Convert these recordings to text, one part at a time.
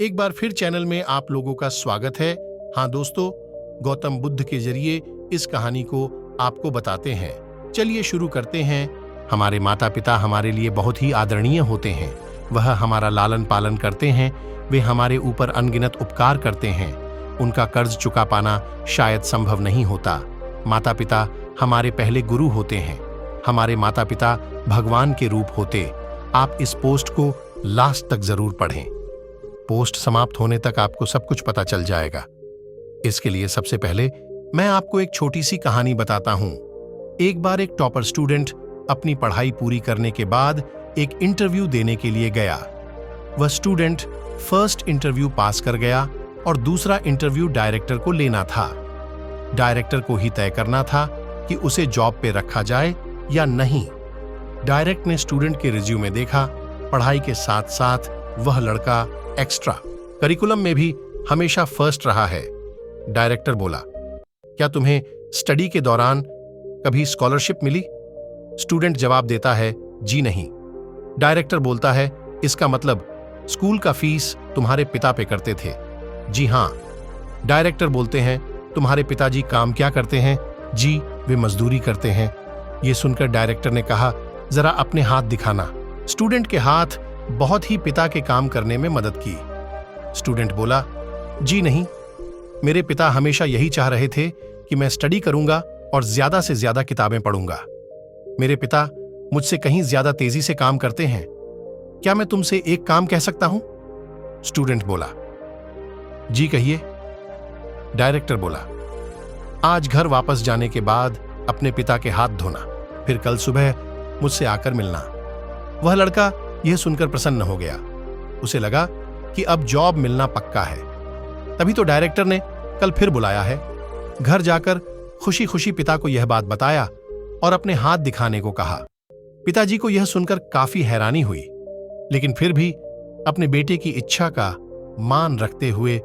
एक बार फिर चैनल में आप लोगों का स्वागत है। हाँ दोस्तों, गौतम बुद्ध के जरिए इस कहानी को आपको बताते हैं। चलिए शुरू करते हैं। हमारे माता पिता हमारे लिए बहुत ही आदरणीय होते हैं। वह हमारा लालन पालन करते हैं। वे हमारे ऊपर अनगिनत उपकार करते हैं। उनका कर्ज चुका पाना शायद संभव नहीं होता। माता पिता हमारे पहले गुरु होते हैं। हमारे माता पिता भगवान के रूप होते। आप इस पोस्ट को लास्ट तक जरूर पढ़ें। पोस्ट समाप्त होने तक आपको सब कुछ पता चल जाएगा। इसके लिए सबसे पहले मैं आपको एक छोटी सी कहानी बताता हूं। एक बार एक टॉपर स्टूडेंट अपनी पढ़ाई पूरी करने के बाद एक इंटरव्यू देने के लिए गया। वह स्टूडेंट फर्स्ट इंटरव्यू पास कर गया और दूसरा इंटरव्यू डायरेक्टर को लेना था। डायरेक्टर को ही तय करना था कि उसे जॉब पे रखा जाए या नहीं। डायरेक्टर ने स्टूडेंट के रिज्यूमे देखा। पढ़ाई के साथ साथ वह लड़का एक्स्ट्रा करिकुलम में भी हमेशा फर्स्ट रहा है। डायरेक्टर बोला, क्या तुम्हें स्टडी के दौरान कभी स्कॉलरशिप मिली? स्टूडेंट जवाब देता है, जी नहीं। डायरेक्टर बोलता है, इसका मतलब स्कूल का फीस तुम्हारे पिता पे करते थे? जी हां। डायरेक्टर बोलते हैं, तुम्हारे पिताजी काम क्या करते हैं? जी, वे मजदूरी करते हैं। यह सुनकर डायरेक्टर ने कहा, जरा अपने हाथ दिखाना। स्टूडेंट के हाथ बहुत ही पिता के काम करने में मदद की। स्टूडेंट बोला, जी नहीं, मेरे पिता हमेशा यही चाह रहे थे कि मैं स्टडी करूंगा और ज्यादा से ज्यादा किताबें पढ़ूंगा। मेरे पिता मुझसे कहीं ज्यादा तेजी से काम करते हैं। क्या मैं तुमसे एक काम कह सकता हूं? स्टूडेंट बोला, जी कहिए। डायरेक्टर बोला, आज घर वापस जाने के बाद अपने पिता के हाथ धोना, फिर कल सुबह मुझसे आकर मिलना। वह लड़का यह सुनकर प्रसन्न हो गया। उसे लगा कि अब जॉब मिलना पक्का है। तभी तो डायरेक्टर ने कल फिर बुलाया है। घर जाकर खुशी खुशी पिता को यह बात बताया और अपने हाथ दिखाने को कहा। पिताजी को यह सुनकर काफी हैरानी हुई, लेकिन फिर भी अपने बेटे की इच्छा का मान रखते हुए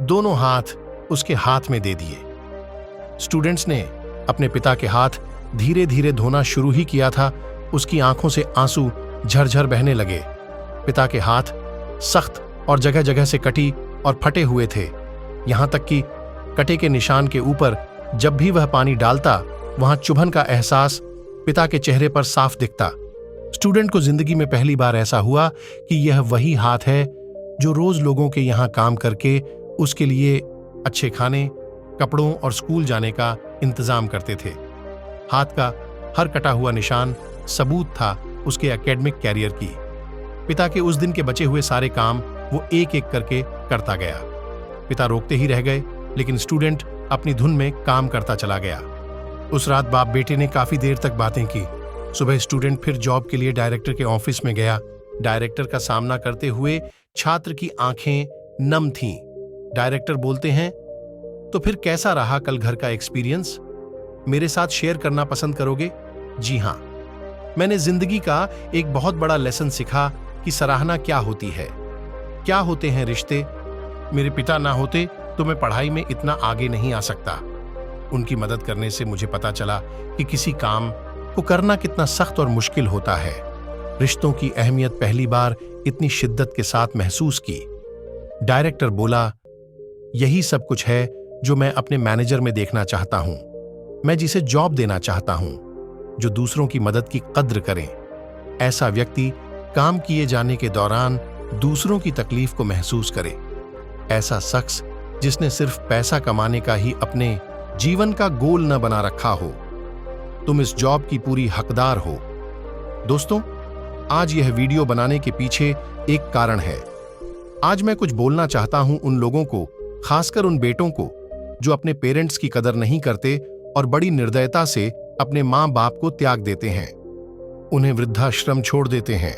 दोनों हाथ उसके हाथ में दे दिए। स्टूडेंट्स ने अपने पिता के हाथ धीरे धीरे धोना शुरू ही किया था। उसकी आंखों से आंसू झरझर बहने लगे। पिता के हाथ सख्त और जगह जगह से कटी और फटे हुए थे। यहां तक कि कटे के निशान के ऊपर जब भी वह पानी डालता, वहां चुभन का एहसास पिता के चेहरे पर साफ दिखता। स्टूडेंट को जिंदगी में पहली बार ऐसा हुआ कि यह वही हाथ है जो रोज लोगों के यहां काम करके उसके लिए अच्छे खाने, कपड़ों और स्कूल जाने का इंतजाम करते थे। हाथ का हर कटा हुआ निशान सबूत था उसके एकेडमिक कैरियर की। पिता के उस दिन के बचे हुए सारे काम वो एक एक करके करता गया। पिता रोकते ही रह गए, लेकिन स्टूडेंट अपनी धुन में काम करता चला गया। उस रात बाप बेटे ने काफी देर तक बातें की। सुबह स्टूडेंट फिर जॉब के लिए डायरेक्टर के ऑफिस में गया। डायरेक्टर का सामना करते हुए छात्र की आंखें नम थीं। डायरेक्टर बोलते हैं, तो फिर कैसा रहा कल घर का एक्सपीरियंस? मेरे साथ शेयर करना पसंद करोगे? जी हां, मैंने जिंदगी का एक बहुत बड़ा लेसन सीखा कि सराहना क्या होती है, क्या होते हैं रिश्ते। मेरे पिता ना होते तो मैं पढ़ाई में इतना आगे नहीं आ सकता। उनकी मदद करने से मुझे पता चला कि किसी काम को करना कितना सख्त और मुश्किल होता है। रिश्तों की अहमियत पहली बार इतनी शिद्दत के साथ महसूस की। डायरेक्टर बोला, यही सब कुछ है जो मैं अपने मैनेजर में देखना चाहता हूं। मैं जिसे जॉब देना चाहता हूं, जो दूसरों की मदद की कद्र करें। ऐसा व्यक्ति काम किए जाने के दौरान दूसरों की तकलीफ को महसूस करे। ऐसा शख्स जिसने सिर्फ पैसा कमाने का ही अपने जीवन का गोल न बना रखा हो। तुम इस जॉब की पूरी हकदार हो। दोस्तों, आज यह वीडियो बनाने के पीछे एक कारण है। आज मैं कुछ बोलना चाहता हूं उन लोगों को, खासकर उन बेटों को जो अपने पेरेंट्स की कदर नहीं करते और बड़ी निर्दयता से अपने मां बाप को त्याग देते हैं, उन्हें वृद्धाश्रम छोड़ देते हैं।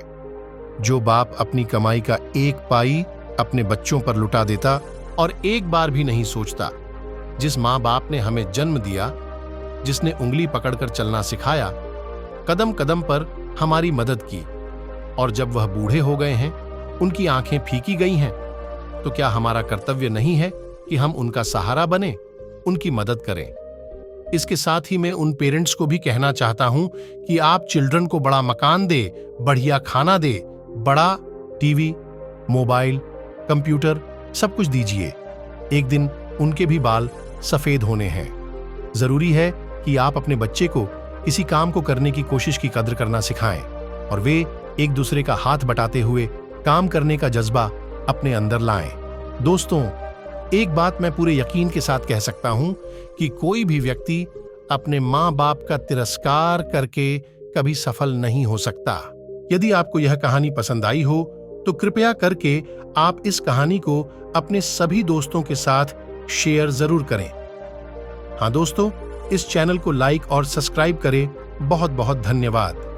जो बाप अपनी कमाई का एक पाई अपने बच्चों पर लुटा देता और एक बार भी नहीं सोचता, जिस मां बाप ने हमें जन्म दिया, जिसने उंगली पकड़कर चलना सिखाया, कदम कदम पर हमारी मदद की, और जब वह बूढ़े हो गए हैं, उनकी आंखें फीकी गई हैं, तो क्या हमारा कर्तव्य नहीं है कि हम उनका सहारा बने, उनकी मदद करें? इसके साथ ही मैं उन पेरेंट्स को भी कहना चाहता हूं कि आप चिल्ड्रन को बड़ा मकान दे, बढ़िया खाना दे, बड़ा टीवी, मोबाइल कंप्यूटर, सब कुछ दीजिए। एक दिन उनके भी बाल सफेद होने हैं। जरूरी है कि आप अपने बच्चे को किसी काम को करने की कोशिश की कद्र करना सिखाएं और वे एक दूसरे का हाथ बटाते हुए काम करने का जज्बा अपने अंदर लाएं। दोस्तों, एक बात मैं पूरे यकीन के साथ कह सकता हूं कि कोई भी व्यक्ति अपने माँ बाप का तिरस्कार करके कभी सफल नहीं हो सकता। यदि आपको यह कहानी पसंद आई हो तो कृपया करके आप इस कहानी को अपने सभी दोस्तों के साथ शेयर जरूर करें। हाँ दोस्तों, इस चैनल को लाइक और सब्सक्राइब करें। बहुत बहुत धन्यवाद।